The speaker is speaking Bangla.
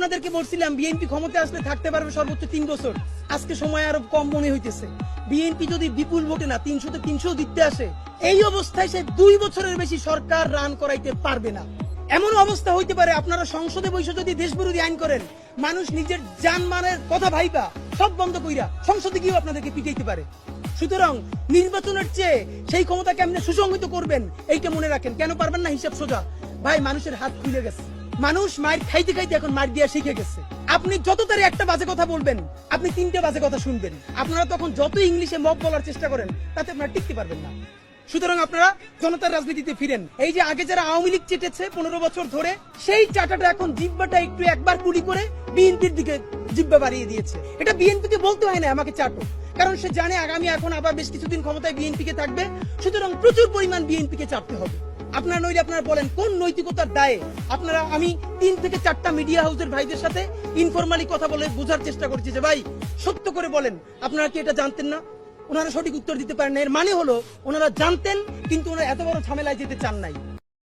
আপনাদেরকে বলছিলাম বিএনপি ক্ষমতায় আসলে থাকতে পারবে সর্বোচ্চ 3 বছর, আজকে সময় আরো কম মনে হইতেছে। বিএনপি যদি বিপুল ভোটে না 300 তে 300 জিততে আসে, এই অবস্থায় সে 2 বছরের বেশি সরকার রান করাইতে পারবে না। এমন অবস্থা হইতে পারে আপনারা সংসদে বসে যদি দেশ বিরোধী আইন করেন, মানুষ নিজের জানমালের কথা ভাইবা সব বন্ধ কইরা সংসদে গিয়েও আপনাদেরকে পিটাইতে পারে। সুতরাং নির্বাচনের চেয়ে সেই ক্ষমতা কেমনে সুসংহত করবেন এইটা মনে রাখেন। কেন পারবেন না? হিসাব সোজা ভাই, মানুষের হাত খুলে গেছে, মানুষ মার খাইতে খাইতে এখন মার দিয়া শিখে গেছে। আপনি যত তাড়াতাড়ি একটা বাজে কথা বলবেন, আপনি 3টে বাজে কথা শুনবেন। আপনারা তখন যত ইংলিশে মব বলার চেষ্টা করেন, তাতে আপনারা টিকতে পারবেন না। সুতরাং আপনারা জনতার রাজনীতিতে ফিরেন। এই যে আগে যারা আওয়ামী লীগ চেটেছে 15 বছর ধরে, সেই চাটাটা এখন জিব্বাটা একটু একবার কুলি করে বিএনপির দিকে জিব্বা বাড়িয়ে দিয়েছে। এটা বিএনপিকে বলতে হয় না আমাকে চাটো, কারণ সে জানে আগামী এখন আবার বেশ কিছুদিন ক্ষমতায় বিএনপিকে থাকবে। সুতরাং প্রচুর পরিমাণ বিএনপিকে চাপতে হবে। আপনারা নইলে আপনারা বলেন কোন নৈতিকতার দায়ে আপনারা, আমি 3 থেকে 4টা মিডিয়া হাউসের ভাইদের সাথে ইনফরমালি কথা বলে বোঝার চেষ্টা করছি যে ভাই সত্য করে বলেন আপনারা কি এটা জানতেন না? ওনারা সঠিক উত্তর দিতে পারেন না। এর মানে হলো ওনারা জানতেন, কিন্তু ওনারা এত বড় ঝামেলায় যেতে চান নাই।